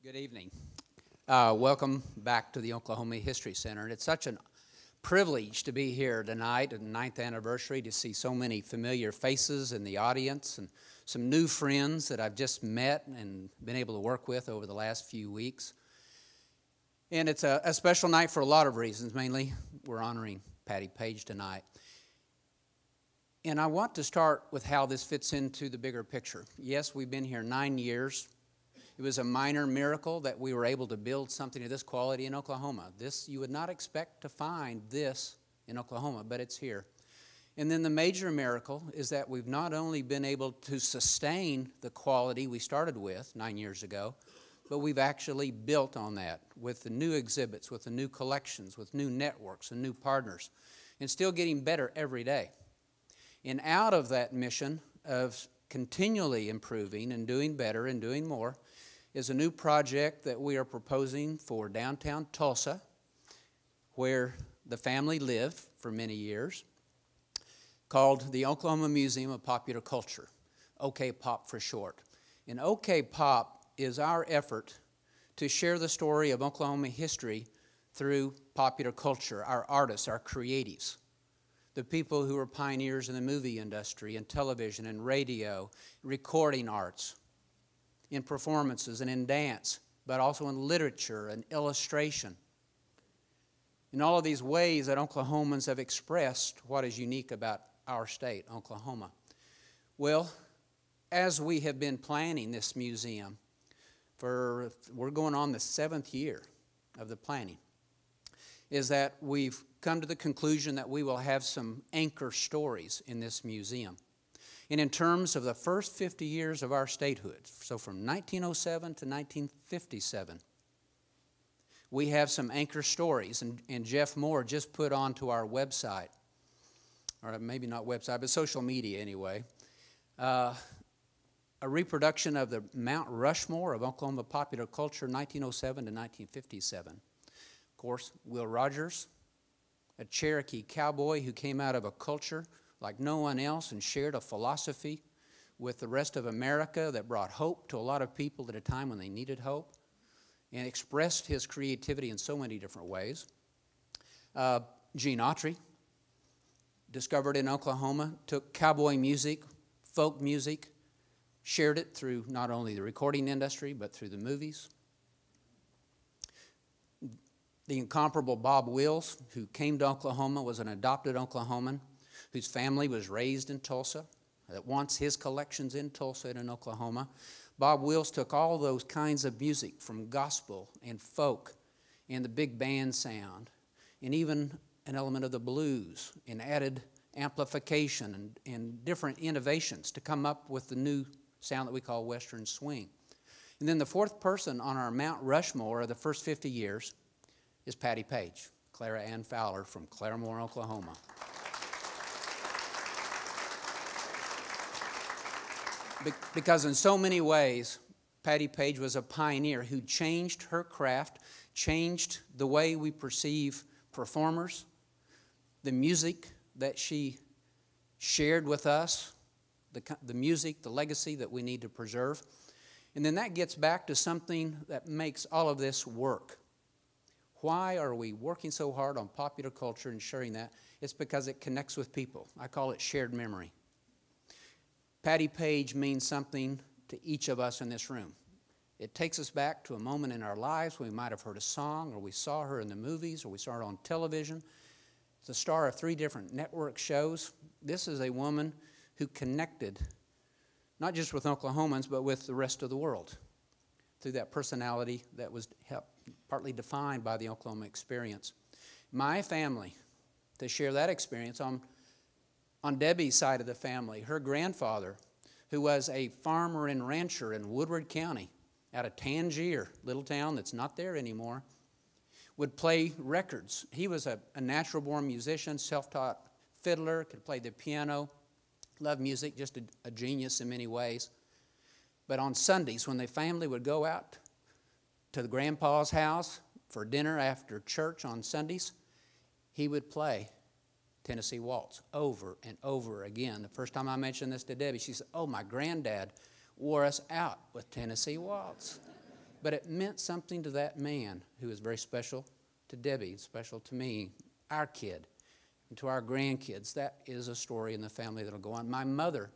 Good evening. Welcome back to the Oklahoma History Center. And it's such a privilege to be here tonight at the 9th anniversary to see so many familiar faces in the audience and some new friends that I've just met and been able to work with over the last few weeks. And it's a special night for a lot of reasons. Mainly, we're honoring Patti Page tonight. And I want to start with how this fits into the bigger picture. Yes, we've been here 9 years. It was a minor miracle that we were able to build something of this quality in Oklahoma. You would not expect to find this in Oklahoma, but it's here. And then the major miracle is that we've not only been able to sustain the quality we started with 9 years ago, but we've actually built on that with the new exhibits, with the new collections, with new networks and new partners, and still getting better every day. And out of that mission of continually improving and doing better and doing more is a new project that we are proposing for downtown Tulsa, where the family lived for many years, called the Oklahoma Museum of Popular Culture, OKPOP for short. And OKPOP is our effort to share the story of Oklahoma history through popular culture, our artists, our creatives, the people who are pioneers in the movie industry and television and radio, recording arts, in performances and in dance, but also in literature and illustration. In all of these ways that Oklahomans have expressed what is unique about our state, Oklahoma. Well, as we have been planning this museum, we're going on the 7th year of the planning, is that we've come to the conclusion that we will have some anchor stories in this museum. And in terms of the first 50 years of our statehood, so from 1907 to 1957, we have some anchor stories. And Jeff Moore just put onto our website, or maybe not website, but social media anyway, a reproduction of the Mount Rushmore of Oklahoma popular culture, 1907 to 1957. Of course, Will Rogers, a Cherokee cowboy who came out of a culture like no one else and shared a philosophy with the rest of America that brought hope to a lot of people at a time when they needed hope and expressed his creativity in so many different ways. Gene Autry, discovered in Oklahoma, took cowboy music, folk music, shared it through not only the recording industry but through the movies. The incomparable Bob Wills, who came to Oklahoma, was an adopted Oklahoman whose family was raised in Tulsa, that wants his collections in Tulsa and in Oklahoma. Bob Wills took all those kinds of music from gospel and folk and the big band sound and even an element of the blues and added amplification and different innovations to come up with the new sound that we call Western swing. And then the fourth person on our Mount Rushmore of the first 50 years is Patti Page, Clara Ann Fowler from Claremore, Oklahoma. Because in so many ways, Patti Page was a pioneer who changed her craft, changed the way we perceive performers, the music that she shared with us, the music, the legacy that we need to preserve. And then that gets back to something that makes all of this work. Why are we working so hard on popular culture and sharing that? It's because it connects with people. I call it shared memory. Patti Page means something to each of us in this room. It takes us back to a moment in our lives when we might have heard a song, or we saw her in the movies, or we saw her on television. It's the star of 3 different network shows. This is a woman who connected not just with Oklahomans, but with the rest of the world through that personality that was partly defined by the Oklahoma experience. My family, to share that experience, on Debbie's side of the family, her grandfather, who was a farmer and rancher in Woodward County out of Tangier, little town that's not there anymore, would play records. He was a natural-born musician, self-taught fiddler, could play the piano, loved music, just a genius in many ways. But on Sundays, when the family would go out to the grandpa's house for dinner after church on Sundays, he would play Tennessee Waltz over and over again. The first time I mentioned this to Debbie, she said, "Oh, my granddad wore us out with Tennessee Waltz." But it meant something to that man who was very special to Debbie, special to me, our kid, and to our grandkids. That is a story in the family that'll go on. My mother,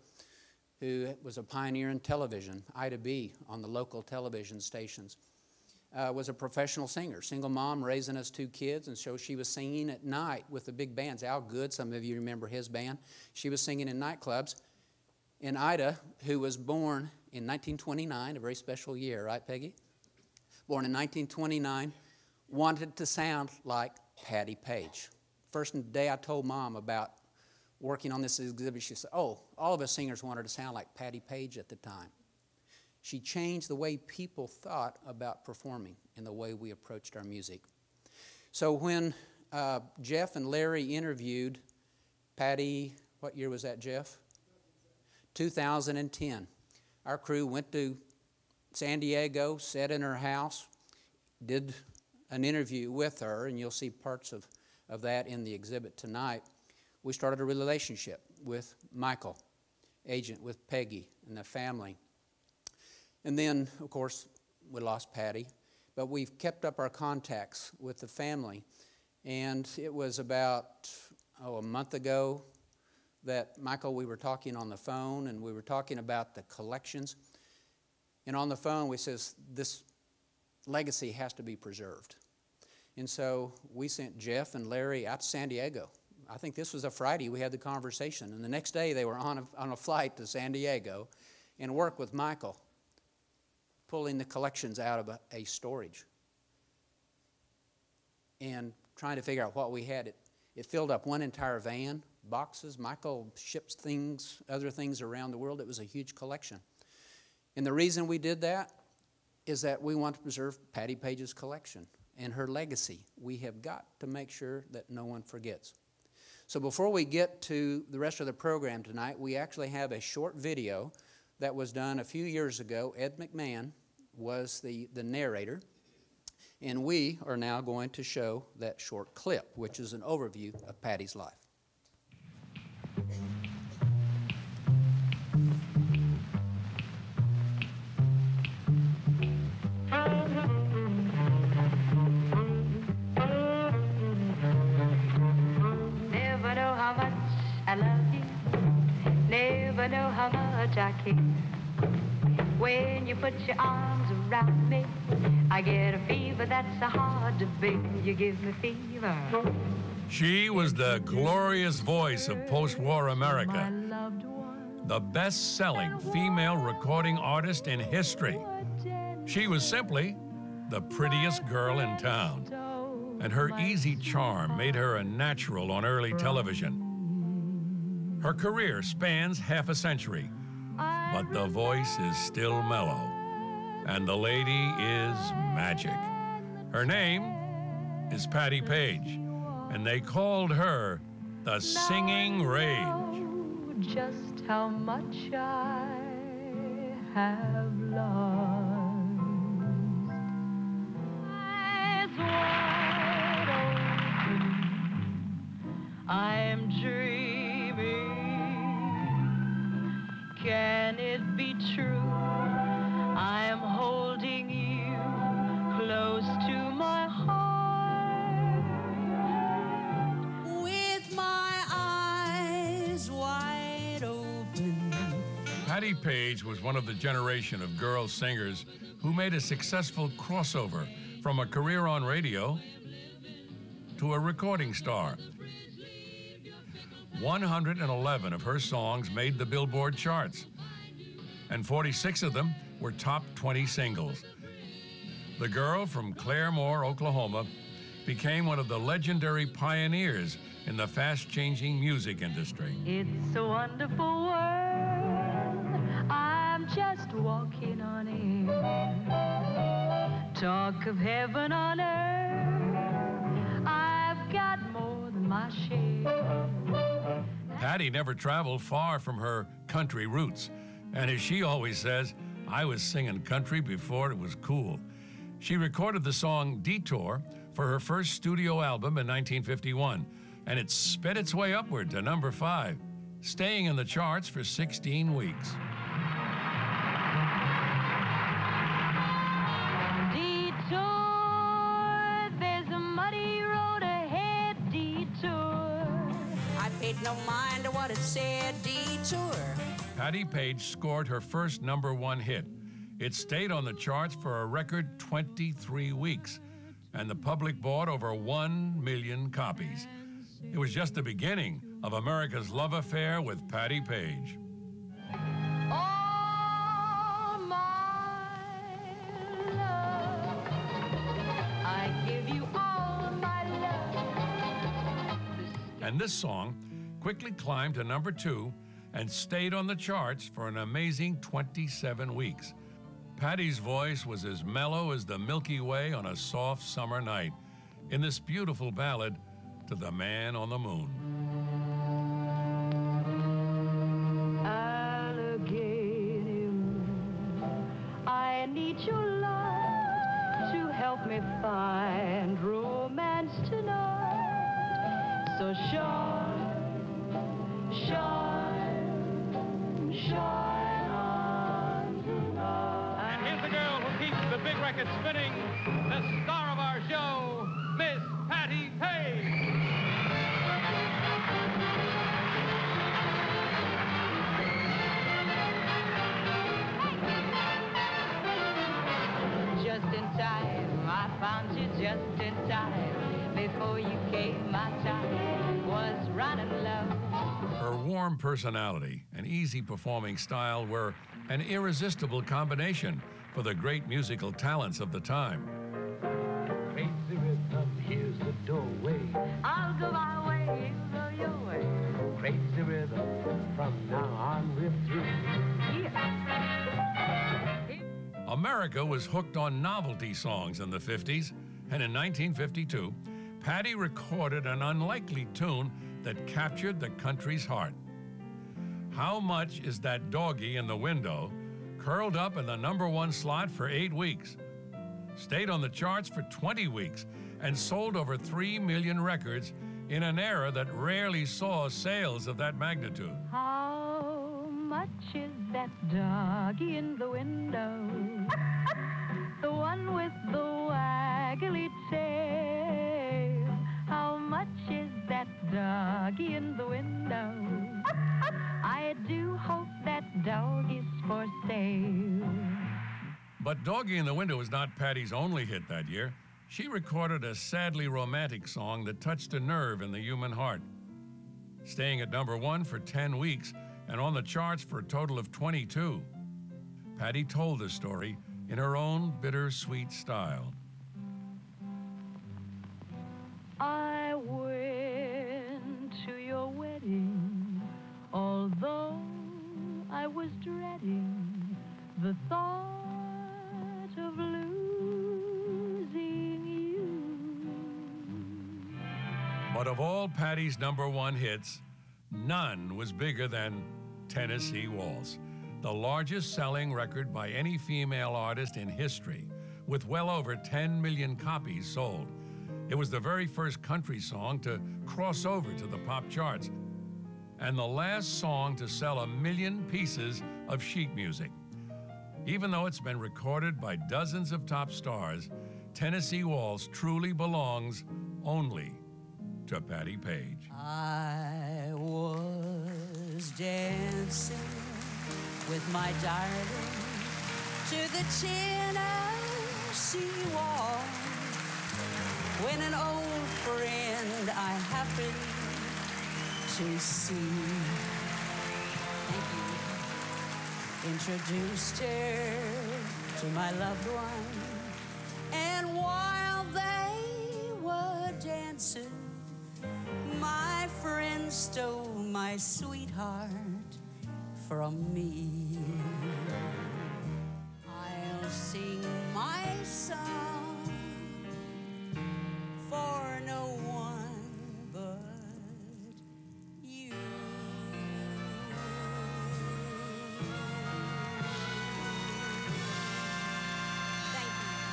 who was a pioneer in television, Ida B. on the local television stations, was a professional singer, single mom raising us 2 kids, and so she was singing at night with the big bands. Al Good, some of you remember his band. She was singing in nightclubs. And Ida, who was born in 1929, a very special year, right, Peggy? Born in 1929, wanted to sound like Patti Page. First day I told Mom about working on this exhibit, she said, oh, all of us singers wanted to sound like Patti Page at the time. She changed the way people thought about performing and the way we approached our music. So when Jeff and Larry interviewed Patti, what year was that, Jeff? 2010. Our crew went to San Diego, sat in her house, did an interview with her, and you'll see parts of that in the exhibit tonight. We started a relationship with Michael, agent with Peggy and the family. And then, of course, we lost Patti, but we've kept up our contacts with the family. And it was about, a month ago that Michael, we were talking on the phone, and we were talking about the collections. And on the phone, we says, this legacy has to be preserved. And so we sent Jeff and Larry out to San Diego. I think this was a Friday we had the conversation. And the next day they were on a flight to San Diego and worked with Michael, pulling the collections out of a storage and trying to figure out what we had. It filled up one entire van, boxes. Michael ships things, other things around the world. It was a huge collection. And the reason we did that is that we want to preserve Patti Page's collection and her legacy. We have got to make sure that no one forgets. So before we get to the rest of the program tonight, we actually have a short video that was done a few years ago. Ed McMahon was the narrator, and we are now going to show that short clip, which is an overview of Patti's life. Never know how much I love you, never know how much I care. When you put your arms around me, I get a fever that's so hard to bear. You give me fever. She was the glorious voice of post-war America, the best-selling female recording artist in history. She was simply the prettiest girl in town, and her easy charm made her a natural on early television. Her career spans half a century, but the voice is still mellow, and the lady is magic. Her name is Patti Page, and they called her the Singing Rage. Just how much I have lost. Eyes wide open, I am dreaming. Can it be true? I am holding you close to my heart. With my eyes wide open. Patti Page was one of the generation of girl singers who made a successful crossover from a career on radio to a recording star. 111 of her songs made the Billboard charts, and 46 of them were top 20 singles. The girl from Claremore, Oklahoma, became one of the legendary pioneers in the fast-changing music industry. It's a wonderful world, I'm just walking on air. Talk of heaven on earth, I've got more than my share. Patti never traveled far from her country roots, and as she always says, I was singing country before it was cool. She recorded the song Detour for her first studio album in 1951, and it sped its way upward to number 5, staying in the charts for 16 weeks. paid no mind to what it said, detour. Patti Page scored her first #1 hit. It stayed on the charts for a record 23 weeks, and the public bought over 1 million copies. It was just the beginning of America's love affair with Patti Page. All my love, I give you all my love. And this song quickly climbed to #2 and stayed on the charts for an amazing 27 weeks. Patti's voice was as mellow as the Milky Way on a soft summer night in this beautiful ballad to the Man on the Moon. Alligator moon, I need your light to help me find romance tonight. So shine, shine, shine on tonight. And here's the girl who keeps the big record spinning, the star of our show, Miss Patti Page. Just in time, I found you just in time. Before you came, my time was running low. Her warm personality and easy performing style were an irresistible combination for the great musical talents of the time. Crazy rhythm, here's the doorway. I'll go my way, you go your way. Crazy rhythm, from now on we're through. America was hooked on novelty songs in the 50s, and in 1952, Patti recorded an unlikely tune that captured the country's heart. How Much Is That Doggy in the Window curled up in the #1 slot for 8 weeks, stayed on the charts for 20 weeks, and sold over 3 million records in an era that rarely saw sales of that magnitude. How much is that doggy in the window? The one with the waggly tail. How much is that doggy in the window? I do hope that dog is for sale. But Doggy in the Window was not Patti's only hit that year. She recorded a sadly romantic song that touched a nerve in the human heart. Staying at #1 for 10 weeks and on the charts for a total of 22. Patti told the story in her own bittersweet style. I went to your wedding, although I was dreading the thought of losing you. But of all Patti's #1 hits, none was bigger than Tennessee Waltz, the largest selling record by any female artist in history, with well over 10 million copies sold. It was the very first country song to cross over to the pop charts, and the last song to sell 1 million pieces of sheet music. Even though it's been recorded by dozens of top stars, Tennessee Waltz truly belongs only to Patti Page. I was dancing with my darling to the Tennessee Waltz when an old friend I happened to see, thank you, introduced her to my loved one, and while they were dancing, my friend stole my sweetheart from me. I'll sing my song for no one but you. Thank you.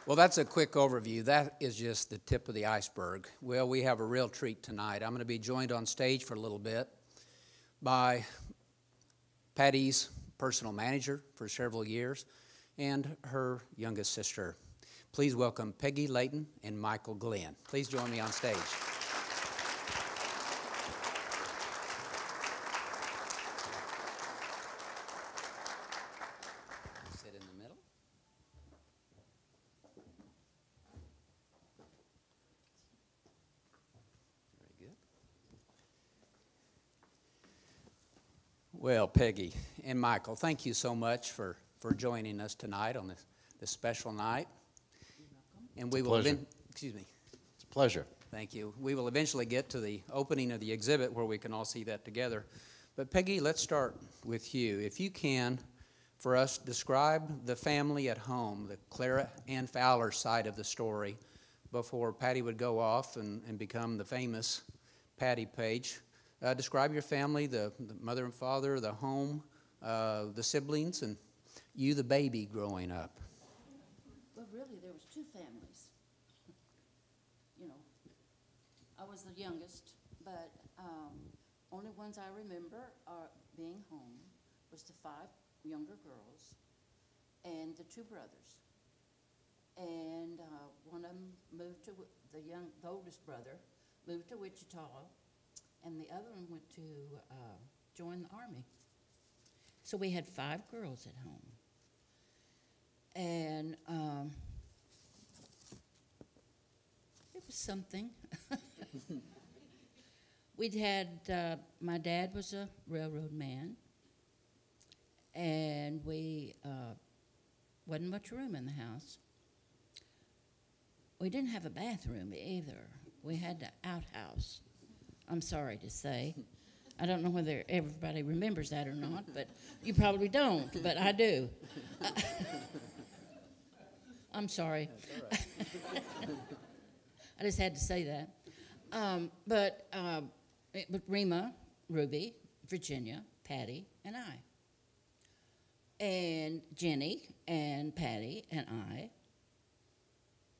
Well, that's a quick overview. That is just the tip of the iceberg. Well, we have a real treat tonight. I'm going to be joined on stage for a little bit by Patti's personal manager for several years, and her youngest sister. Please welcome Peggy Layton and Michael Glenn. Please join me on stage. Sit in the middle. Very good. Well, Peggy and Michael, thank you so much for joining us tonight on this special night. And we will excuse me. It's a pleasure. Thank you. We will eventually get to the opening of the exhibit where we can all see that together. But Peggy, let's start with you. If you can, for us, describe the family at home, the Clara Ann Fowler side of the story, before Patti would go off and become the famous Patti Page. Describe your family, the mother and father, the home, the siblings, and you, the baby, growing up. Well, really, there was two families. You know, I was the youngest, but only ones I remember are being home was the 5 younger girls and the 2 brothers. And one of them moved to, the oldest brother moved to Wichita, and the other one went to join the Army. So we had 5 girls at home. And it was something. We'd had, my dad was a railroad man, and we wasn't much room in the house. We didn't have a bathroom either. We had the outhouse, I'm sorry to say. I don't know whether everybody remembers that or not, but you probably don't, but I do. I'm sorry. I just had to say that. But Rima, Ruby, Virginia, Patti, and I. And Jenny and Patti and I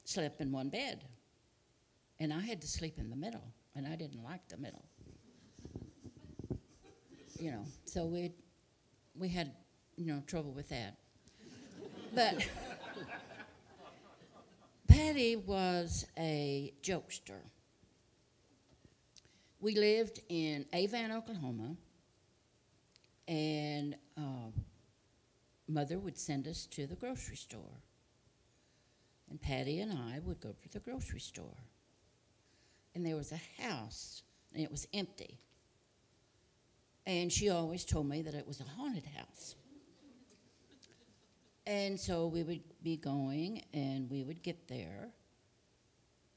slept in one bed. And I had to sleep in the middle, and I didn't like the middle. You know, so we had, you know, trouble with that. But Patti was a jokester. We lived in Avon, Oklahoma, and Mother would send us to the grocery store. And Patti and I would go to the grocery store. And there was a house, and it was empty. And she always told me that it was a haunted house. And so we would be going, and we would get there.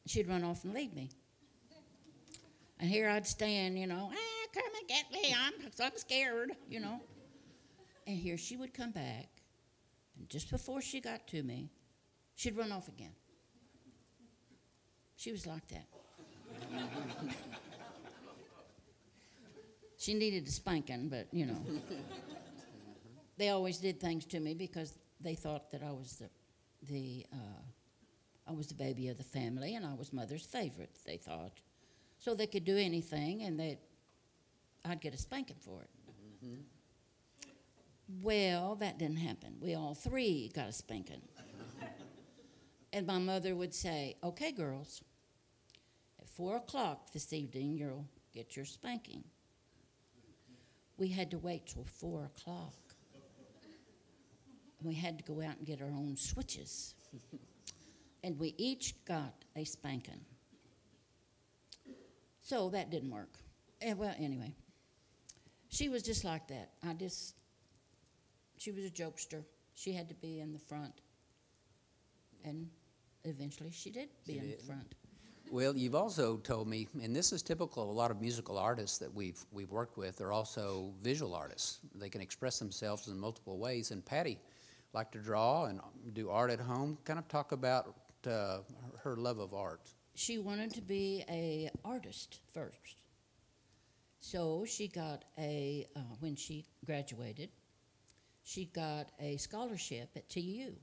She'd run off and leave me. And here I'd stand, you know, come and get me, I'm scared, you know. And here she would come back, and just before she got to me, she'd run off again. She was like that. She needed a spanking, but, you know. They always did things to me because they thought that I was I was the baby of the family, and I was Mother's favorite, they thought. So they could do anything, and I'd get a spanking for it. Mm-hmm. Well, that didn't happen. We all 3 got a spanking. And my mother would say, okay, girls, at 4 o'clock this evening, you'll get your spanking. We had to wait till 4 o'clock. We had to go out and get our own switches. And we each got a spanking. So that didn't work. Well, anyway, she was just like that. She was a jokester. She had to be in the front. And eventually she did be in the front. Well, you've also told me, and this is typical of a lot of musical artists that we've worked with, they're also visual artists. They can express themselves in multiple ways. And Patti liked to draw and do art at home. Kind of talk about her love of art. She wanted to be an artist first. So she got when she graduated, she got a scholarship at TU.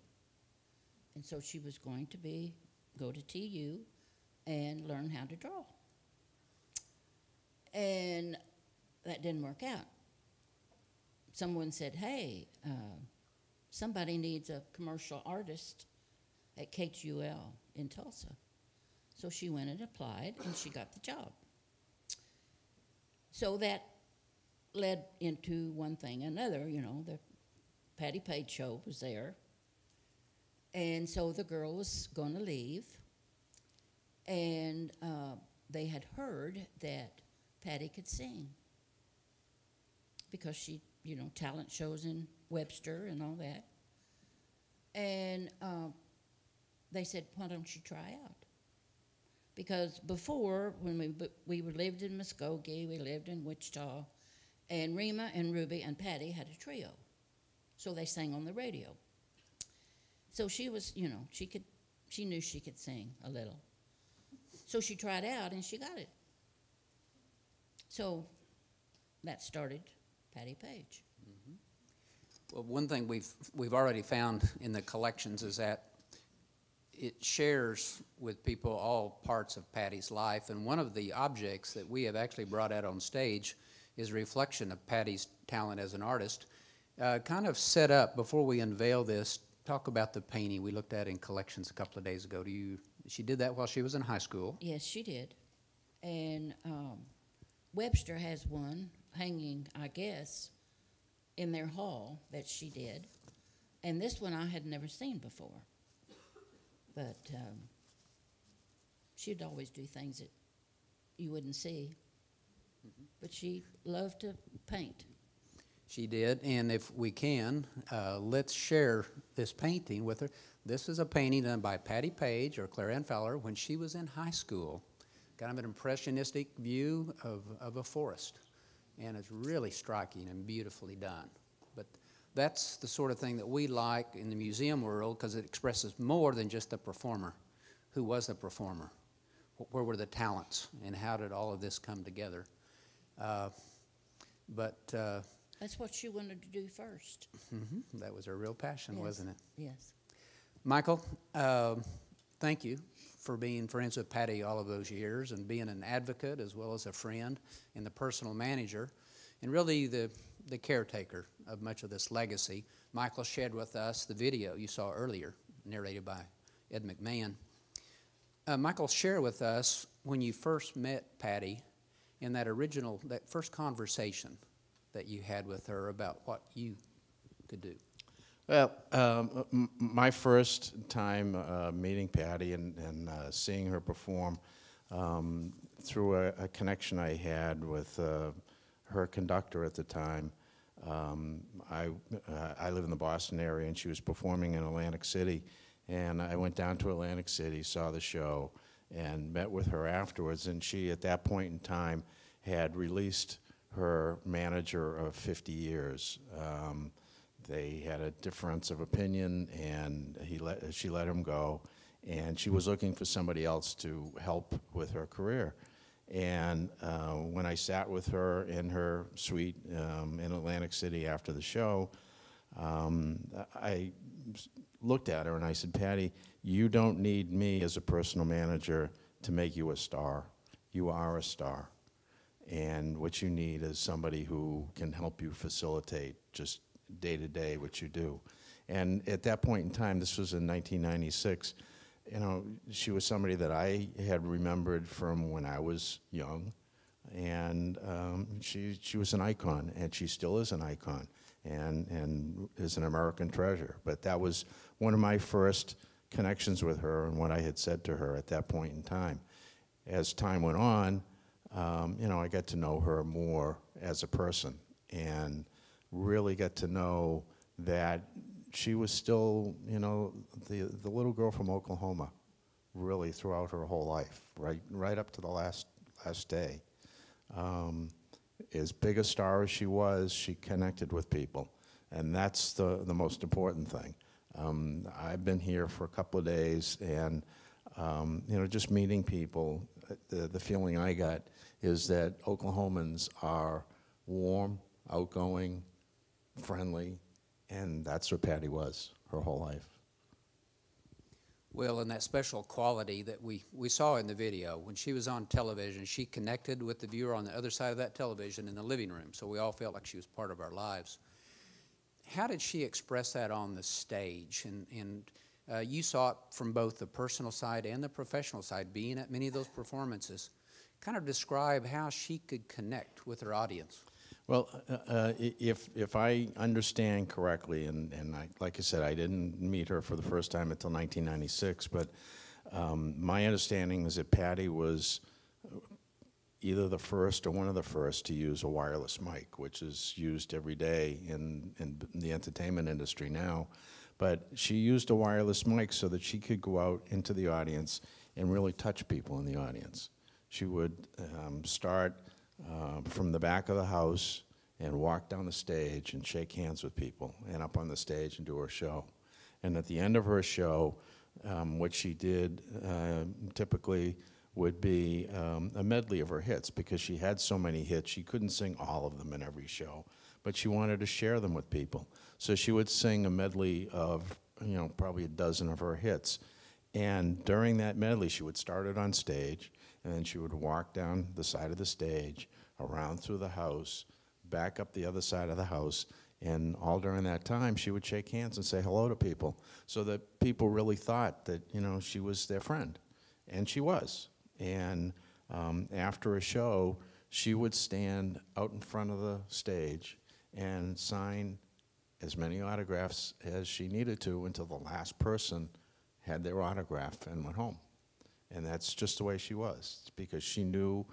And so she was going to go to TU and learn how to draw. And that didn't work out. someone said, hey, somebody needs a commercial artist at KTUL in Tulsa. So she went and applied, and she got the job. So that led into one thing another. You know, the Patti Page show was there. And so the girl was going to leave. And they had heard that Patti could sing because she, you know, talent shows in Webster and all that. And they said, why don't you try out? Because before, when we lived in Muskogee, we lived in Wichita, and Rima and Ruby and Patti had a trio. So they sang on the radio. So she was, you know, she knew she could sing a little. So she tried out and she got it. So that started Patti Page. Mm-hmm. Well, one thing we've already found in the collections is that it shares with people all parts of Patti's life, and one of the objects that we have actually brought out on stage is a reflection of Patti's talent as an artist. Kind of set up, before we unveil this, talk about the painting we looked at in collections a couple of days ago. She did that while she was in high school. Yes, she did. And Webster has one hanging, I guess, in their hall that she did. And this one I had never seen before. But she'd always do things that you wouldn't see. Mm-hmm. But she loved to paint. She did, and if we can, let's share this painting with her. This is a painting done by Patti Page or Claire Ann Fowler when she was in high school. Kind of an impressionistic view of a forest. And it's really striking and beautifully done. But that's the sort of thing that we like in the museum world because it expresses more than just the performer. Who was the performer? Where were the talents? And how did all of this come together? That's what she wanted to do first. Mm-hmm. That was her real passion, Yes. wasn't it? Yes. Michael, thank you for being friends with Patti all of those years and being an advocate as well as a friend and the personal manager and really the caretaker of much of this legacy. Michael shared with us the video you saw earlier, narrated by Ed McMahon. Michael, share with us when you first met Patti in that first conversation that you had with her about what you could do. Well, my first time meeting Patti and seeing her perform through a connection I had with her conductor at the time. I live in the Boston area, and she was performing in Atlantic City. And I went down to Atlantic City, saw the show, and met with her afterwards. And she, at that point in time, had released her manager of 50 years. They had a difference of opinion, and she let him go. And she was looking for somebody else to help with her career. And when I sat with her in her suite in Atlantic City after the show, I looked at her and I said, Patti, you don't need me as a personal manager to make you a star. You are a star. And what you need is somebody who can help you facilitate just day to day what you do. And at that point in time, this was in 1996, you know, she was somebody that I had remembered from when I was young. And she was an icon, and she still is an icon, and is an American treasure. But that was one of my first connections with her and what I had said to her at that point in time. As time went on, you know, I got to know her more as a person and really got to know that she was still, you know, the little girl from Oklahoma, really throughout her whole life, right up to the last day. As big a star as she was, she connected with people, and that's the most important thing. I've been here for a couple of days, and you know, just meeting people, the feeling I got is that Oklahomans are warm, outgoing, friendly, and that's what Patti was her whole life. Well, and that special quality that we saw in the video, when she was on television, she connected with the viewer on the other side of that television in the living room, so we all felt like she was part of our lives. how did she express that on the stage? And you saw it from both the personal side and the professional side, being at many of those performances. Kind of describe how she could connect with her audience. Well, if I understand correctly, and like I said, I didn't meet her for the first time until 1996, but my understanding is that Patti was either the first or one of the first to use a wireless mic, which is used every day in the entertainment industry now. But she used a wireless mic so that she could go out into the audience and really touch people in the audience. She would start from the back of the house and walk down the stage and shake hands with people and up on the stage and do her show. And at the end of her show, what she did typically would be a medley of her hits, because she had so many hits, she couldn't sing all of them in every show, but she wanted to share them with people. So she would sing a medley of, you know, probably a dozen of her hits. And during that medley, she would start it on stage, and then she would walk down the side of the stage, around through the house, back up the other side of the house, and all during that time, she would shake hands and say hello to people, so that people really thought that, you know, she was their friend. And she was. And after a show, she would stand out in front of the stage and sign as many autographs as she needed to until the last person had their autograph and went home. And that's just the way she was. It's because she knew,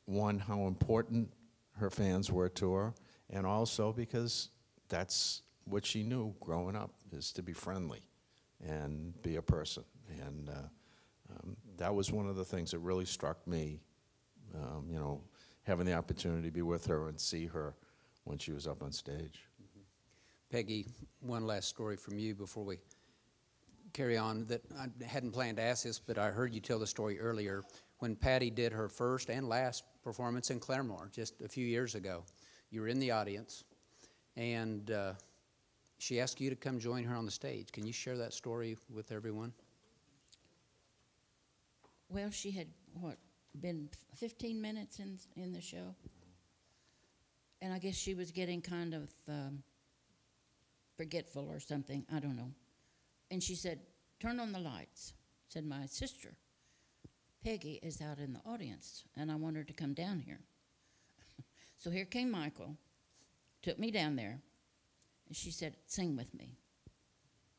one, how important her fans were to her, and also because that's what she knew growing up, is to be friendly and be a person. And that was one of the things that really struck me, you know, having the opportunity to be with her and see her when she was up on stage. Peggy, one last story from you before we carry on, that I hadn't planned to ask this, but I heard you tell the story earlier. When Patti did her first and last performance in Claremore just a few years ago, you were in the audience, and she asked you to come join her on the stage. Can you share that story with everyone? Well, she had, what, been 15 minutes in the show? And I guess she was getting kind of forgetful or something, I don't know. And she said, turn on the lights. Said, my sister, Peggy, is out in the audience, and I want her to come down here. So here came Michael, took me down there, and she said, sing with me.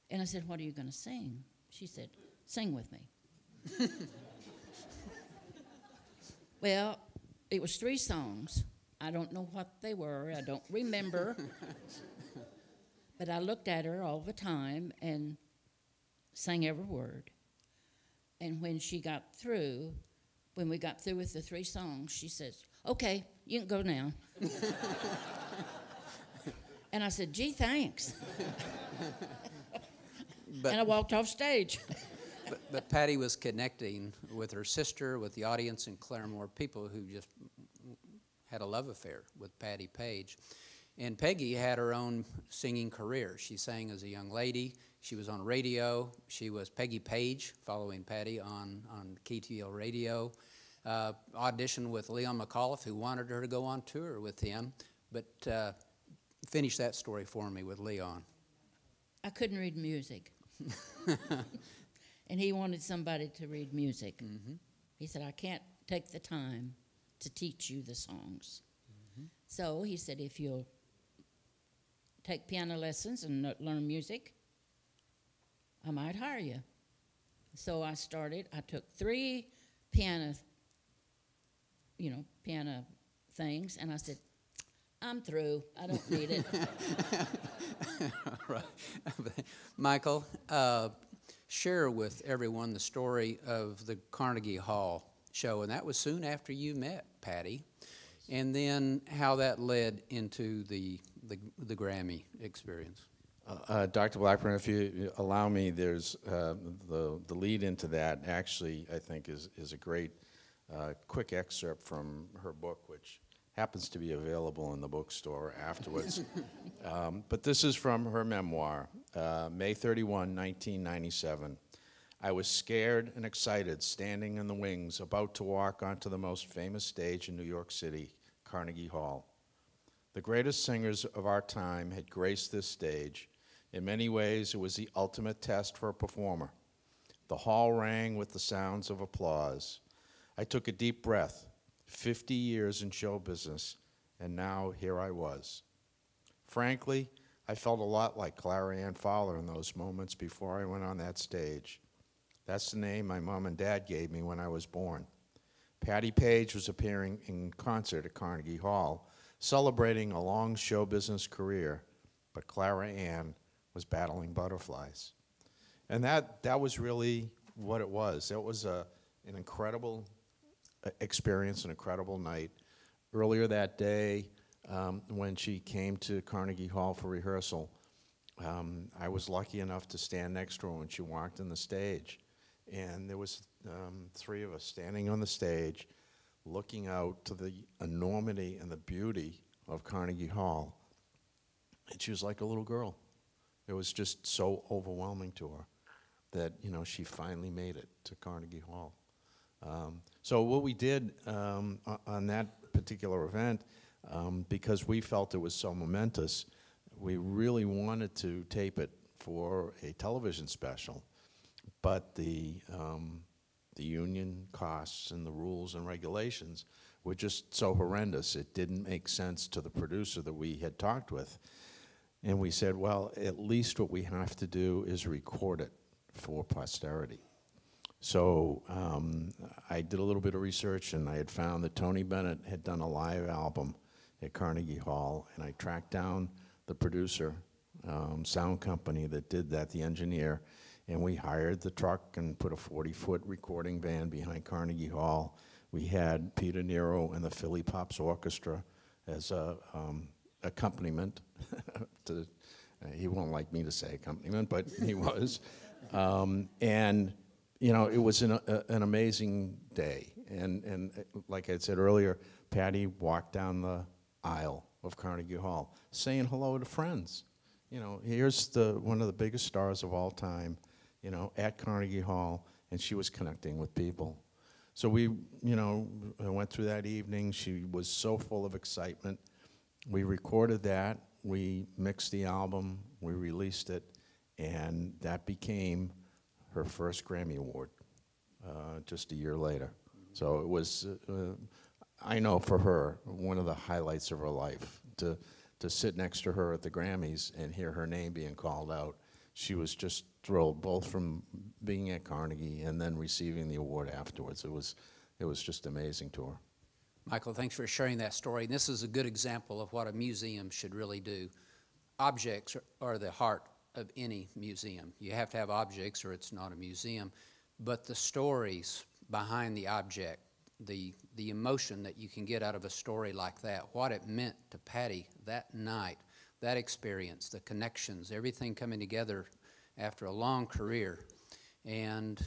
And I said, what are you going to sing? She said, sing with me. Well, it was 3 songs. I don't know what they were. I don't remember. But I looked at her all the time and sang every word. And when she got through, when we got through with the 3 songs, she says, okay, you can go now. And I said, gee, thanks. And I walked off stage. But Patti was connecting with her sister, with the audience in Claremore, people who just had a love affair with Patti Page. And Peggy had her own singing career. She sang as a young lady. She was on radio. She was Peggy Page, following Patti on KTL radio. Auditioned with Leon McAuliffe, who wanted her to go on tour with him. But finish that story for me with Leon. I couldn't read music. And he wanted somebody to read music. Mm-hmm. He said, I can't take the time to teach you the songs. Mm-hmm. So he said, if you'll take piano lessons and learn music, I might hire you. So I started. I took 3 piano things, and I said, I'm through. I don't need it. Right. Michael, share with everyone the story of the Carnegie Hall show, and that was soon after you met Patti, and then how that led into the Grammy experience. Dr. Blackburn, if you allow me, there's the lead into that actually, I think, is a great quick excerpt from her book, which happens to be available in the bookstore afterwards. But this is from her memoir, May 31, 1997. I was scared and excited, standing in the wings, about to walk onto the most famous stage in New York City, Carnegie Hall. The greatest singers of our time had graced this stage. In many ways, it was the ultimate test for a performer. The hall rang with the sounds of applause. I took a deep breath. 50 years in show business, and now here I was. Frankly, I felt a lot like Clara Ann Fowler in those moments before I went on that stage. That's the name my mom and dad gave me when I was born. Patti Page was appearing in concert at Carnegie Hall, celebrating a long show business career, but Clara Ann was battling butterflies. And that was really what it was. It was an incredible experience, an incredible night. Earlier that day, when she came to Carnegie Hall for rehearsal, I was lucky enough to stand next to her when she walked on the stage. And there was three of us standing on the stage, looking out to the enormity and the beauty of Carnegie Hall. And she was like a little girl. It was just so overwhelming to her that, you know, she finally made it to Carnegie Hall. So what we did on that particular event, because we felt it was so momentous, we really wanted to tape it for a television special. But the union costs and the rules and regulations were just so horrendous. It didn't make sense to the producer that we had talked with. And we said, well, at least what we have to do is record it for posterity. So I did a little bit of research, and I had found that Tony Bennett had done a live album at Carnegie Hall, and I tracked down the producer, sound company that did that, the engineer, and we hired the truck and put a 40-foot recording van behind Carnegie Hall. We had Peter Nero and the Philly Pops Orchestra as a accompaniment. He won't like me to say accompaniment, but he was. And you know, it was an amazing day. And like I said earlier, Patti walked down the aisle of Carnegie Hall saying hello to friends. You know, here's one of the biggest stars of all time, you know, at Carnegie Hall, and she was connecting with people. So we, you know, went through that evening. She was so full of excitement. We recorded that. We mixed the album. We released it. And that became her first Grammy Award just a year later. So it was, I know for her, one of the highlights of her life, to sit next to her at the Grammys and hear her name being called out. She was just thrilled, both from being at Carnegie and then receiving the award afterwards. It was just amazing to her. Michael, thanks for sharing that story. And this is a good example of what a museum should really do. Objects are the heart of any museum. You have to have objects or it's not a museum. But the stories behind the object, the emotion that you can get out of a story like that, what it meant to Patti that night, that experience, the connections, everything coming together after a long career. And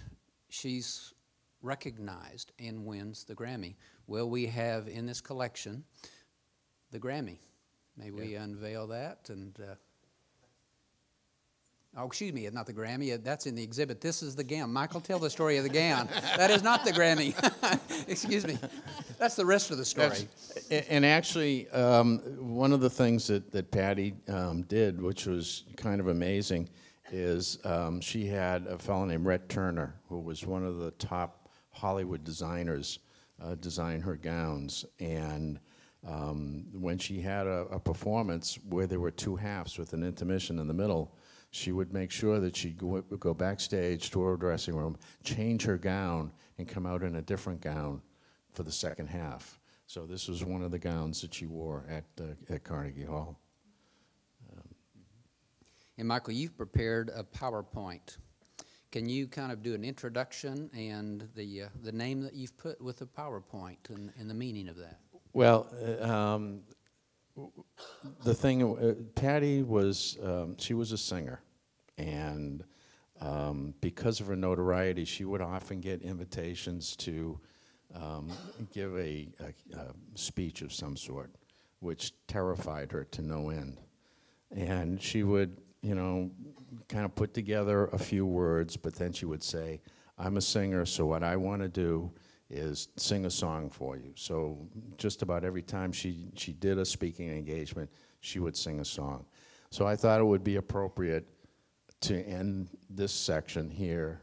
she's recognized and wins the Grammy. Well, we have in this collection the Grammy. May we unveil that? And oh, excuse me, not the Grammy. That's in the exhibit. This is the gown. Michael, tell the story of the gown. That is not the Grammy. Excuse me. That's the rest of the story. And actually, one of the things that Patti did, which was kind of amazing, is she had a fellow named Rhett Turner, who was one of the top Hollywood designers, design her gowns. And when she had a performance where there were two halves with an intermission in the middle, she would make sure that she'd go backstage to her dressing room, change her gown, and come out in a different gown for the second half. So this was one of the gowns that she wore at Carnegie Hall. And Michael, you've prepared a PowerPoint. Can you kind of do an introduction and the name that you've put with the PowerPoint and the meaning of that? Well, the thing, Patti was, she was a singer, and because of her notoriety, she would often get invitations to give a speech of some sort, which terrified her to no end. And she would, you know, kind of put together a few words, but then she would say, I'm a singer, so what I want to do is sing a song for you. So just about every time she did a speaking engagement, she would sing a song. So I thought it would be appropriate to end this section here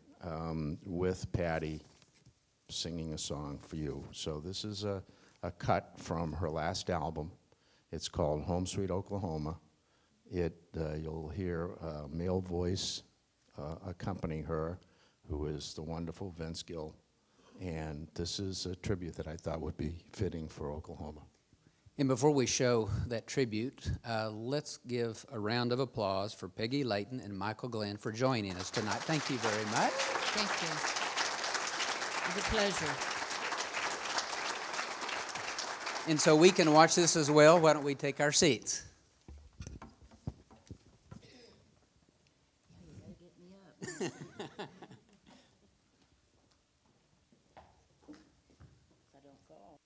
with Patti singing a song for you. So this is a cut from her last album. It's called Home Sweet Oklahoma. You'll hear a male voice accompanying her, who is the wonderful Vince Gill. And this is a tribute that I thought would be fitting for Oklahoma. And before we show that tribute, let's give a round of applause for Peggy Layton and Michael Glenn for joining us tonight. Thank you very much. Thank you. It was a pleasure. And so we can watch this as well. Why don't we take our seats? You gotta get me up. I don't fall.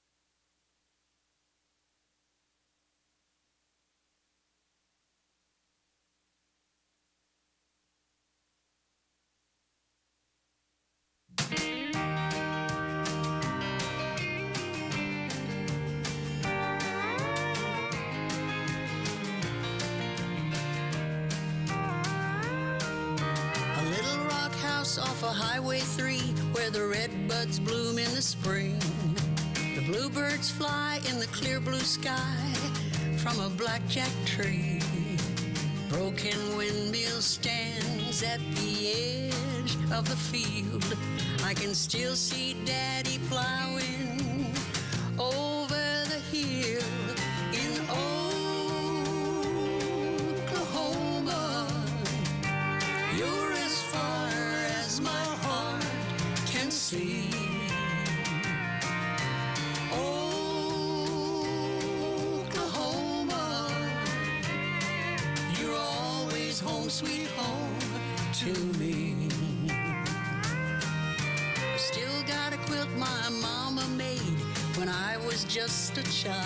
A little rock house off of Highway 3 where the redbuds bloom in the spring. The bluebirds fly in the clear blue sky from a blackjack tree. Broken windmill stands at the edge of the field. I can still see Daddy plowing over the hill in Oklahoma. You're as far as my heart can see. Oklahoma, you're always home, sweet home to me. Still got a quilt my mama made when I was just a child.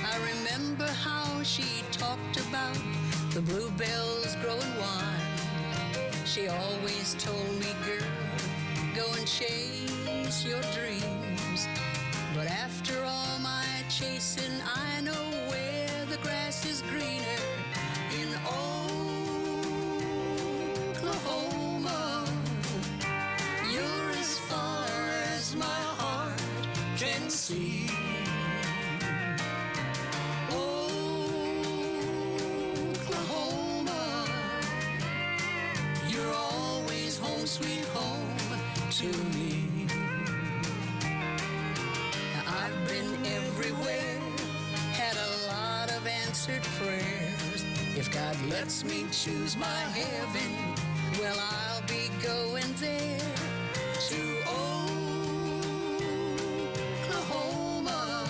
I remember how she talked about the bluebells growing wild. She always told me, girl, go and chase your dreams. But after all my chasing, I know where the grass is greener in Oklahoma. You're as far as my heart can see. Oklahoma, you're always home, sweet home to me. Now, I've been everywhere, had a lot of answered prayers. If God lets me choose my heaven, well, I'll be going there to Oklahoma.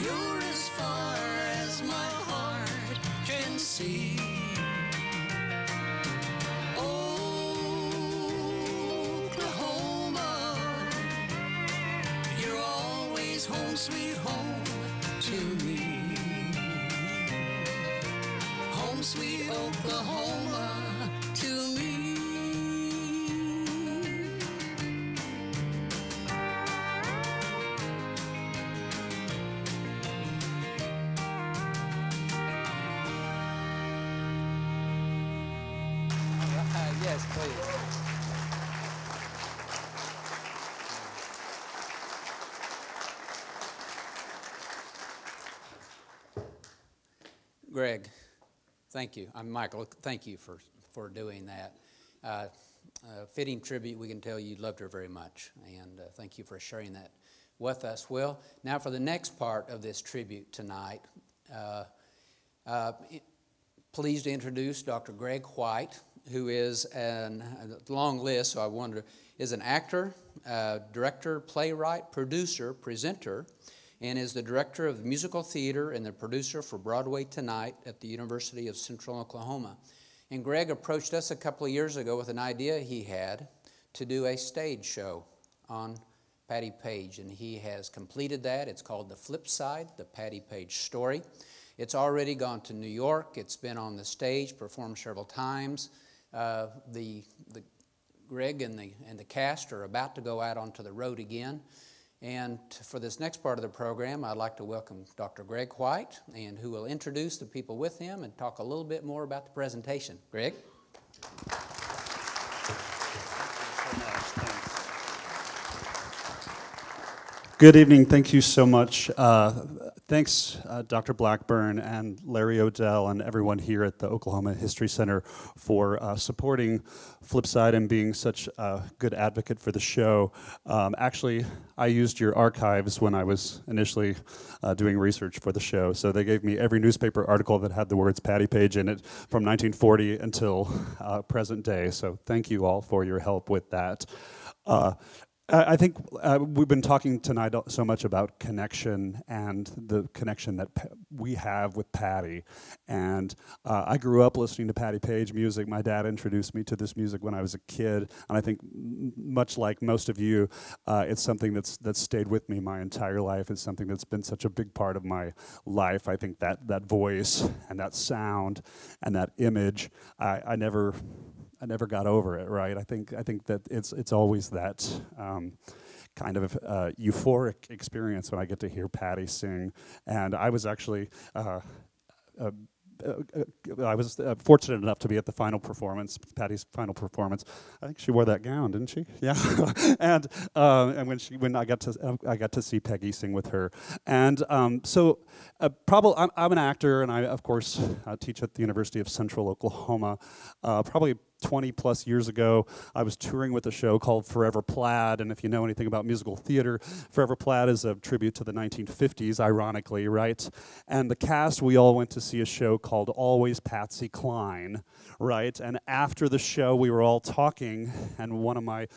You're as far as my heart can see. Oklahoma, you're always home, sweet home to me. Home, sweet Oklahoma to me. Yes, please. Greg, thank you. I'm Michael. Thank you for doing that. Fitting tribute. We can tell you loved her very much, and thank you for sharing that with us. Well, now for the next part of this tribute tonight, pleased to introduce Dr. Greg White, who is a long list, so I wonder, is an actor, director, playwright, producer, presenter, and is the director of musical theater and the producer for Broadway Tonight at the University of Central Oklahoma. And Greg approached us a couple of years ago with an idea he had to do a stage show on Patti Page, and he has completed that. It's called The Flip Side, The Patti Page Story. It's already gone to New York. It's been on the stage, performed several times. The Greg and the cast are about to go out onto the road again. And for this next part of the program, I'd like to welcome Dr. Greg White, and who will introduce the people with him and talk a little bit more about the presentation. Greg? Good evening. Thank you so much. Thanks, Dr. Blackburn and Larry Odell and everyone here at the Oklahoma History Center for supporting Flipside and being such a good advocate for the show. Actually, I used your archives when I was initially doing research for the show. So they gave me every newspaper article that had the words Patti Page in it from 1940 until present day. So thank you all for your help with that. I think we've been talking tonight so much about connection and the connection that we have with Patti. And I grew up listening to Patti Page music. My dad introduced me to this music when I was a kid. And I think much like most of you, it's something that's stayed with me my entire life. It's something that's been such a big part of my life. I think that voice and that sound and that image, I never got over it, right? I think that it's always that kind of euphoric experience when I get to hear Patti sing. And I was actually fortunate enough to be at the final performance, Patti's final performance. I think she wore that gown, didn't she? Yeah. and when I got to see Peggy sing with her, and so probably I'm an actor, and I of course teach at the University of Central Oklahoma. Probably 20 plus years ago, I was touring with a show called Forever Plaid, and if you know anything about musical theater, Forever Plaid is a tribute to the 1950s, ironically, right? And the cast, we all went to see a show called Always Patsy Cline, right? And after the show, we were all talking, and one of my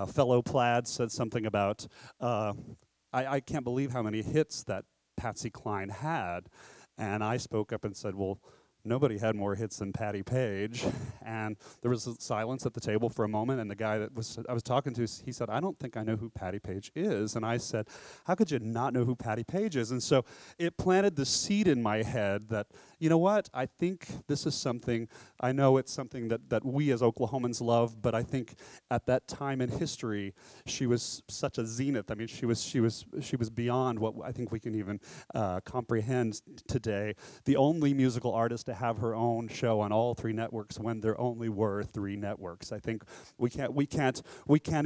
fellow Plaids said something about, I can't believe how many hits that Patsy Cline had. And I spoke up and said, well, nobody had more hits than Patti Page. And there was a silence at the table for a moment, and the guy that I was talking to, he said, I don't think I know who Patti Page is. And I said, how could you not know who Patti Page is? And so it planted the seed in my head that, you know what, I think this is something, I know it's something that we as Oklahomans love, but I think at that time in history, she was such a zenith. I mean, she was beyond what I think we can even comprehend today. The only musical artist to have her own show on all three networks when there only were three networks. I think we can't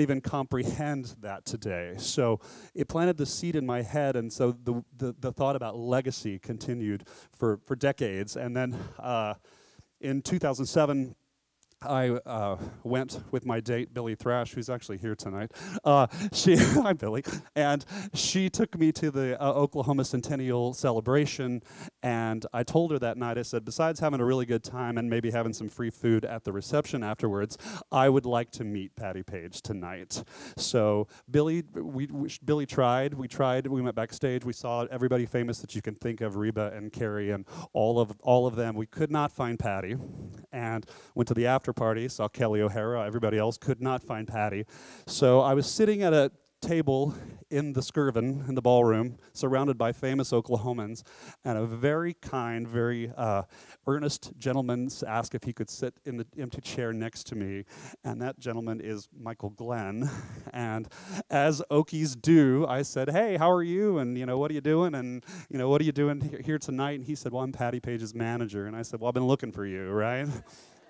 even comprehend that today. So it planted the seed in my head, and so the thought about legacy continued for decades. And then in 2007, I went with my date, Billy Thrash, who's actually here tonight. Hi, Billy. And she took me to the Oklahoma Centennial celebration, and I told her that night, I said, besides having a really good time and maybe having some free food at the reception afterwards, I would like to meet Patti Page tonight. So Billy tried. We went backstage. We saw everybody famous that you can think of, Reba and Carrie and all of them. We could not find Patti, and went to the after party, saw Kelly O'Hara. Everybody else could not find Patti. So I was sitting at a table in the Skirvin, in the ballroom, surrounded by famous Oklahomans, and a very kind, very earnest gentleman asked if he could sit in the empty chair next to me, and that gentleman is Michael Glenn. And as Okies do, I said, hey, how are you? And, what are you doing? And, what are you doing here tonight? And he said, well, I'm Patti Page's manager. And I said, well, I've been looking for you, right?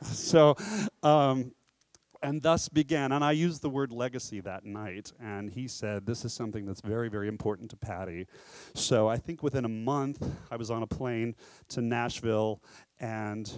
So, and thus began, and I used the word legacy that night, and he said, this is something that's very, very important to Patti. So I think within a month, I was on a plane to Nashville, and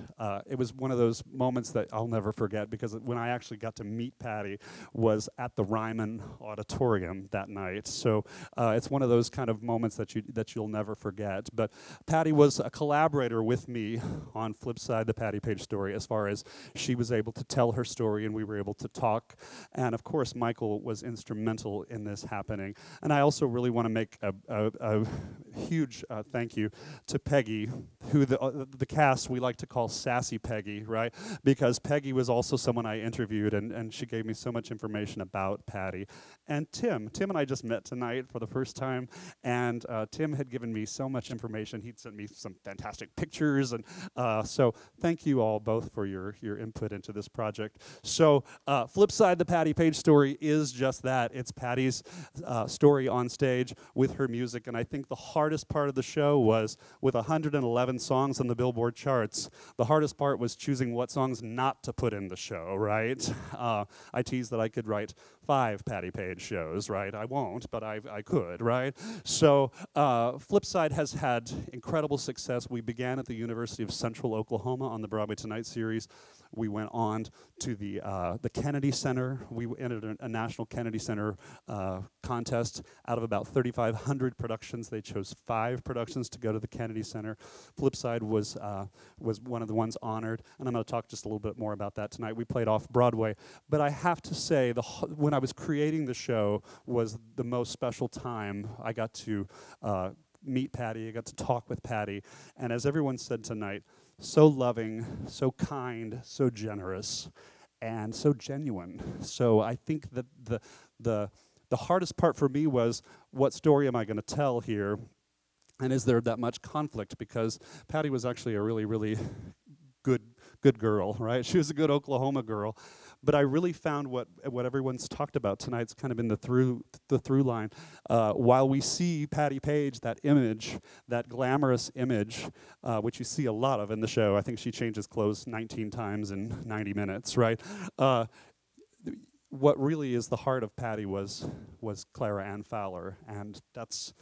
it was one of those moments that I'll never forget, because when I actually got to meet Patti was at the Ryman Auditorium that night. So it's one of those kind of moments that you'll never forget. But Patti was a collaborator with me on Flipside, the Patti Page story, as far as she was able to tell her story and we were able to talk. And of course, Michael was instrumental in this happening. And I also really want to make a huge thank you to Peggy, who the cast us we like to call Sassy Peggy, right? Because Peggy was also someone I interviewed, and she gave me so much information about Patti. And Tim and I just met tonight for the first time, and Tim had given me so much information. He'd sent me some fantastic pictures, and so thank you all both for your input into this project. So flip side, the Patti Page story is just that. It's Patti's story on stage with her music, and I think the hardest part of the show was, with 111 songs on the Billboard charts, the hardest part was choosing what songs not to put in the show, right? I teased that I could write 5 Patti Page shows, right? I won't, but I could, right? So Flipside has had incredible success. We began at the University of Central Oklahoma on the Broadway Tonight series. We went on to the Kennedy Center. We entered a National Kennedy Center contest. Out of about 3,500 productions, they chose 5 productions to go to the Kennedy Center. Flipside was one of the ones honored, and I'm going to talk just a little bit more about that tonight. We played off Broadway, but I have to say, when I was creating the show was the most special time. I got to meet Patti, I got to talk with Patti, and as everyone said tonight, so loving, so kind, so generous, and so genuine. So I think that the hardest part for me was, what story am I going to tell here? And is there that much conflict? Because Patti was actually a really, really good girl, right? She was a good Oklahoma girl. But I really found what everyone's talked about tonight's kind of in the through line. While we see Patti Page, that image, that glamorous image, which you see a lot of in the show. I think she changes clothes 19 times in 90 minutes, right? What really is the heart of Patti was Clara Ann Fowler, and that's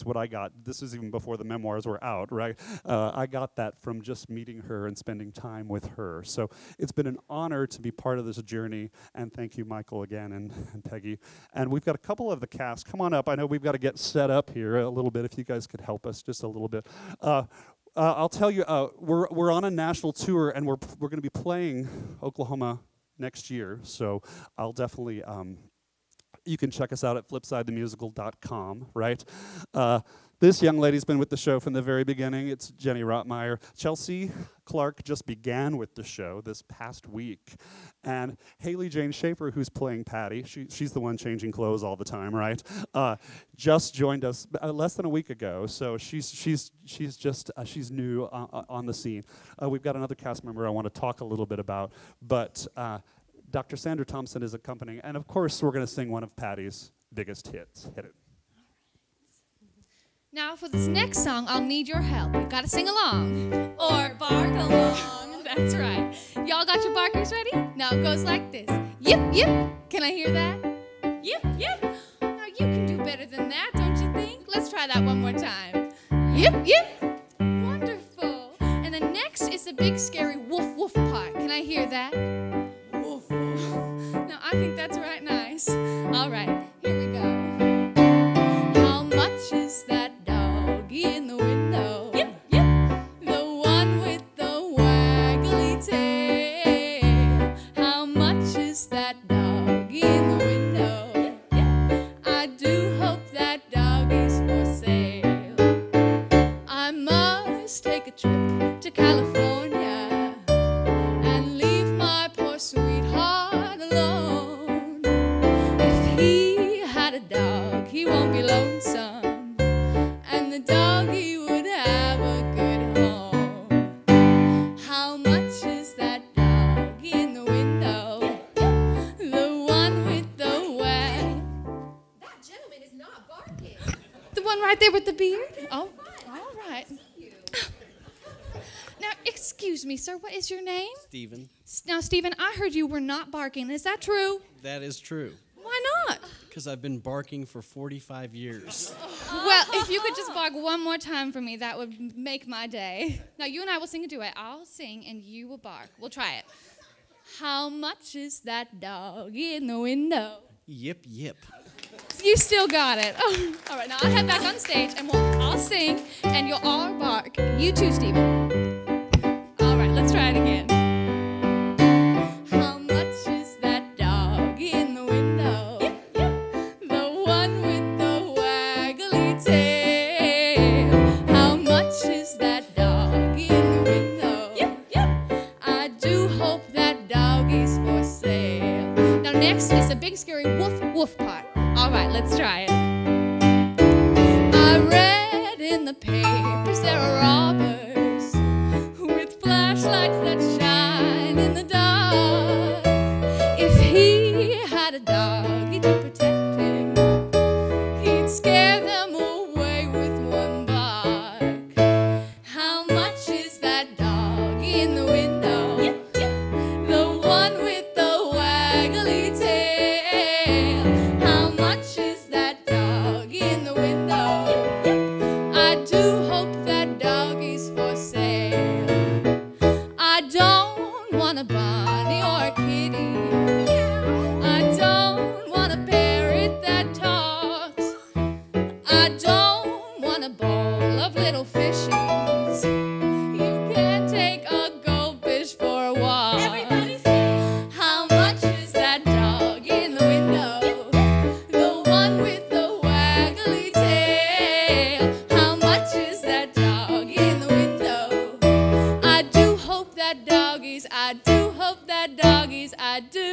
what I got. This is even before the memoirs were out, right? I got that from just meeting her and spending time with her. So it's been an honor to be part of this journey, and thank you, Michael, again, and Peggy. And we've got a couple of the cast. Come on up. I know we've got to get set up here a little bit, if you guys could help us just a little bit. I'll tell you, we're on a national tour, and we're going to be playing Oklahoma next year, so I'll definitely... you can check us out at flipsidethemusical.com, right? This young lady's been with the show from the very beginning. It's Jenny Rotmeyer. Chelsea Clark just began with the show this past week. And Haley Jane Schaefer, who's playing Patti, she's the one changing clothes all the time, right? Just joined us less than a week ago. So she's new on the scene. We've got another cast member I want to talk a little bit about, but Dr. Sandra Thompson is accompanying, and of course we're going to sing one of Patti's biggest hits. Hit it. Now for this next song, I'll need your help. You gotta sing along. Or bark along. That's right. Y'all got your barkers ready? Now it goes like this. Yip, yip. Can I hear that? Yip, yip. Now you can do better than that, don't you think? Let's try that one more time. Yip, yip. Wonderful. And then next is the big scary woof, woof part. Can I hear that? Woof, woof. Now I think that's right nice. All right, here we go. How much is that in the window? Yip, yip. The one with the waggly tail. How much is that dog in the window? Yip, yip. I do hope that dog is for sale. I must take a trip to California and leave my poor sweetheart alone. If he had a dog, he won't be lonesome. The doggy would have a good home. How much is that dog in the window? The one with the wag. That gentleman is not barking. The one right there with the beard? Oh, all right. Now, excuse me, sir, what is your name? Stephen. Now, Stephen, I heard you were not barking. Is that true? That is true. Why not? Because I've been barking for 45 years. Well, if you could just bark one more time for me, that would make my day. Now, you and I will sing a duet. I'll sing, and you will bark. We'll try it. How much is that dog in the window? Yip, yip. You still got it. Oh, all right, now I'll head back on stage, and I'll sing, and you'll all bark. You too, Stephen. All right, let's try it again. a big scary woof woof part. All right, let's try it. I read in the papers there are robbers with flashlights that shine in the dark. If he had a doggy to protect him, he'd scare them away with one bark. How much is that doggy in the window? The one with the waggly tail. How much is that doggy in the window? I do hope that doggy's for sale. I don't want a bunny or a kitty. I don't want a parrot that talks. I don't want a bowl of little fishes. You can take a goldfish for a walk. Everybody sing. How much is that dog in the window? The one with the waggly tail. How much is that dog in the window? I do hope that doggies, I do hope that doggies, I do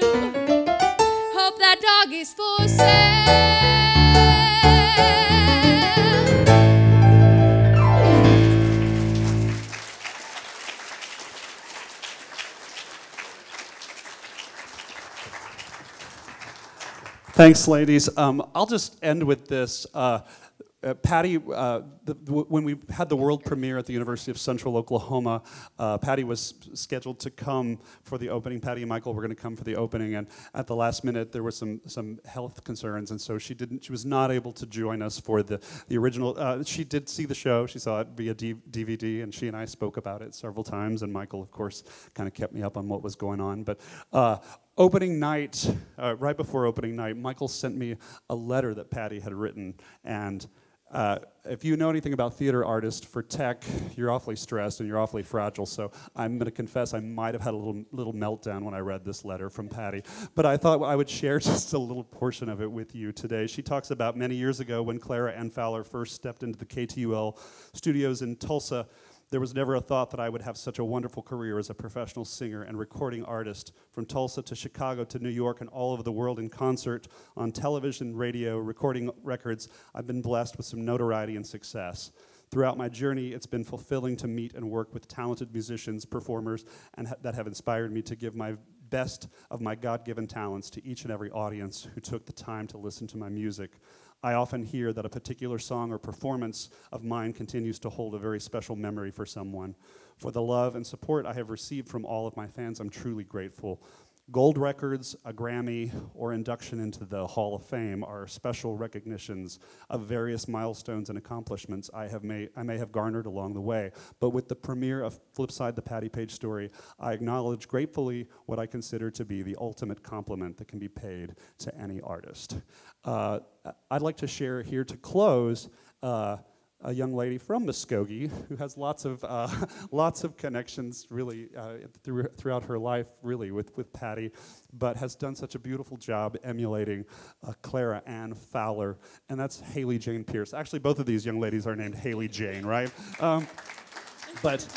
hope that doggies for sale. Thanks, ladies. I'll just end with this. Patti, when we had the world premiere at the University of Central Oklahoma, Patti was scheduled to come for the opening. Patti and Michael were going to come for the opening, and at the last minute there were some health concerns, and so she was not able to join us for the original. She did see the show. She saw it via DVD, and she and I spoke about it several times. And Michael, of course, kind of kept me up on what was going on. But opening night, right before opening night, Michael sent me a letter that Patti had written, and if you know anything about theater artists, for tech, you're awfully stressed and you're awfully fragile, so I'm going to confess I might have had a little meltdown when I read this letter from Patti, but I thought I would share just a little portion of it with you today. She talks about many years ago when Clara Ann Fowler first stepped into the KTUL studios in Tulsa. There was never a thought that I would have such a wonderful career as a professional singer and recording artist, from Tulsa to Chicago to New York and all over the world in concert, on television, radio, recording records. I've been blessed with some notoriety and success. Throughout my journey, it's been fulfilling to meet and work with talented musicians, performers, and that have inspired me to give my best of my God-given talents to each and every audience who took the time to listen to my music. I often hear that a particular song or performance of mine continues to hold a very special memory for someone. For the love and support I have received from all of my fans, I'm truly grateful. Gold records, a Grammy, or induction into the Hall of Fame are special recognitions of various milestones and accomplishments I may have garnered along the way. But with the premiere of Flipside, the Patti Page story, I acknowledge gratefully what I consider to be the ultimate compliment that can be paid to any artist. I'd like to share here to close a young lady from Muskogee who has lots of connections really throughout her life really with Patti, but has done such a beautiful job emulating Clara Ann Fowler, and that's Haley Jane Pierce. Actually, both of these young ladies are named Haley Jane, right? But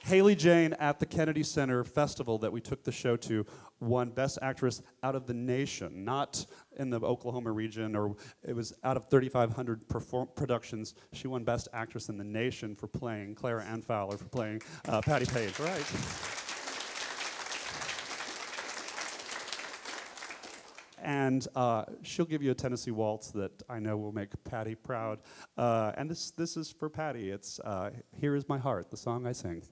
Haley Jane at the Kennedy Center Festival that we took the show to won Best Actress out of the nation, not in the Oklahoma region, or it was out of 3,500 productions. She won Best Actress in the nation for playing Clara Ann Fowler, for playing Patti Page, right? And she'll give you a Tennessee waltz that I know will make Patti proud. And this is for Patti. It's Here Is My Heart, the song I sing.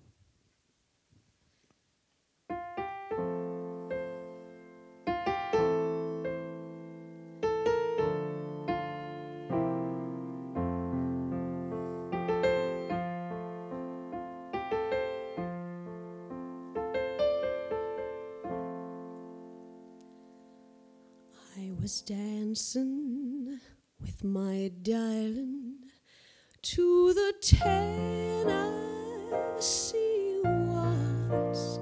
I was dancing with my darling to the Tennessee waltz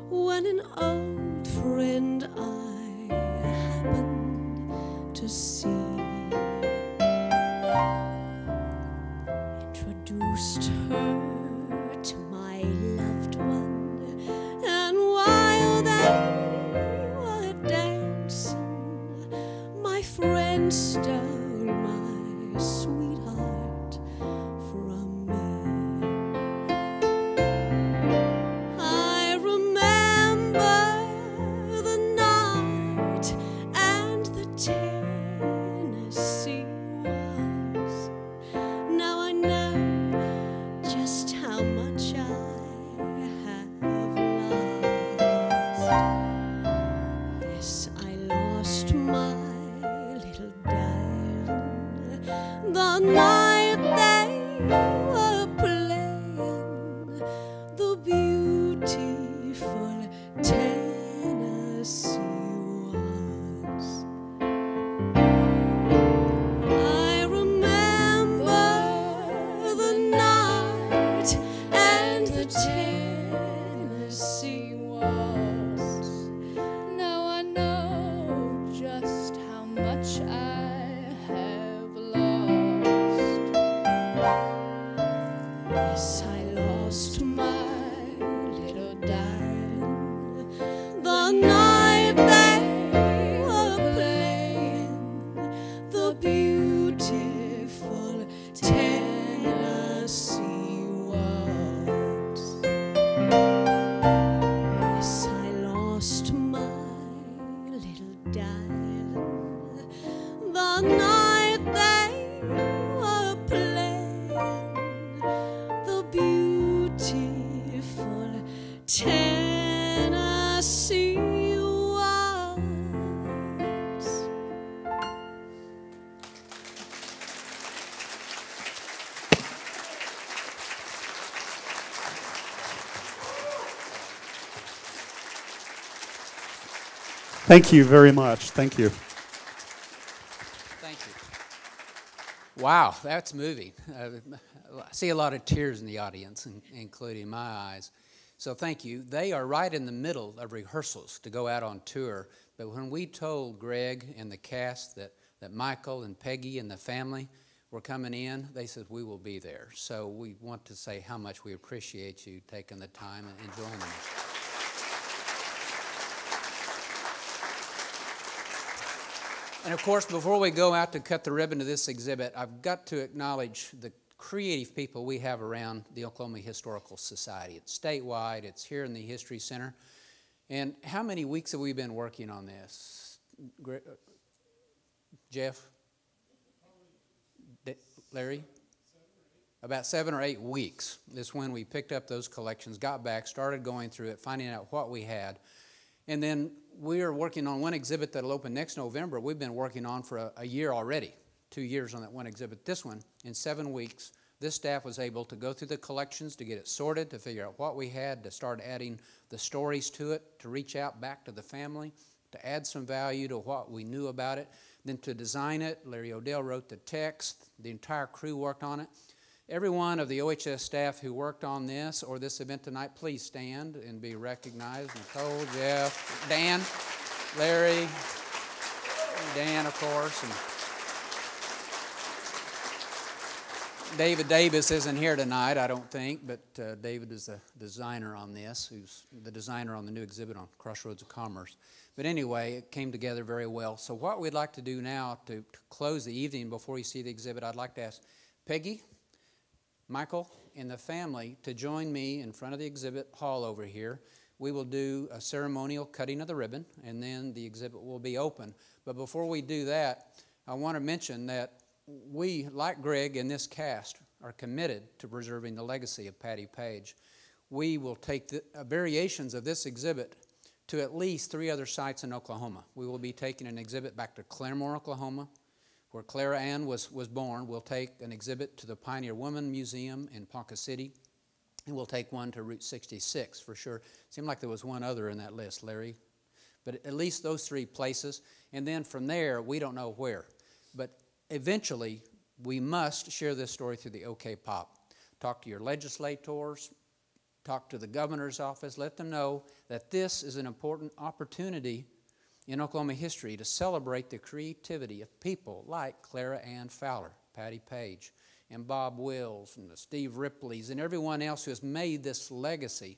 when an old friend I happened to see introduced her to my loved one, and while they were dancing Yes, I lost my little darling the night they were playing the beautiful Tennessee waltz. I remember the night and the Tennessee waltz. Now I know just how much I have lost. Yes, I lost my little darling the night they were playing the beautiful Tennessee waltz. Yes, I lost my little darling the night they were playing the beautiful Tennessee waltz. Thank you very much. Thank you. Thank you. Wow, that's moving. I see a lot of tears in the audience, including my eyes. So thank you. They are right in the middle of rehearsals to go out on tour. But when we told Greg and the cast that Michael and Peggy and the family were coming in, they said, we will be there. So we want to say how much we appreciate you taking the time and joining us. And of course, before we go out to cut the ribbon to this exhibit, I've got to acknowledge the creative people we have around the Oklahoma Historical Society. It's statewide, it's here in the History Center. And how many weeks have we been working on this? Jeff? Larry? About 7 or 8 weeks is when we picked up those collections, got back, started going through it, finding out what we had. And then we are working on one exhibit that will open next November. We've been working on for a year already, 2 years on that one exhibit. This one, in 7 weeks, this staff was able to go through the collections, to get it sorted, to figure out what we had, to start adding the stories to it, to reach out back to the family, to add some value to what we knew about it, then to design it. Larry Odell wrote the text. The entire crew worked on it. Every one of the OHS staff who worked on this or this event tonight, please stand and be recognized. Nicole, Jeff, Dan, Larry, Dan, of course, and David Davis isn't here tonight, I don't think, but David is the designer on this, who's the designer on the new exhibit on Crossroads of Commerce. But anyway, it came together very well. So what we'd like to do now to close the evening before you see the exhibit, I'd like to ask Peggy, Michael, and the family to join me in front of the exhibit hall over here. We will do a ceremonial cutting of the ribbon, and then the exhibit will be open. But before we do that, I want to mention that we, like Greg and this cast, are committed to preserving the legacy of Patti Page. We will take the variations of this exhibit to at least 3 other sites in Oklahoma. We will be taking an exhibit back to Claremore, Oklahoma, where Clara Ann was born. We'll take an exhibit to the Pioneer Woman Museum in Ponca City, and we'll take one to Route 66 for sure. Seemed like there was one other in that list, Larry. But at least those 3 places, and then from there, we don't know where. But eventually, we must share this story through the OKPOP. Talk to your legislators, talk to the governor's office, let them know that this is an important opportunity in Oklahoma history to celebrate the creativity of people like Clara Ann Fowler, Patti Page, and Bob Wills, and the Steve Ripleys, and everyone else who has made this legacy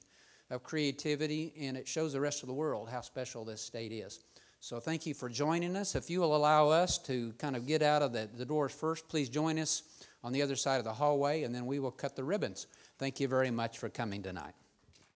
of creativity, and it shows the rest of the world how special this state is. So thank you for joining us. If you will allow us to kind of get out of the doors first, please join us on the other side of the hallway, and then we will cut the ribbons. Thank you very much for coming tonight.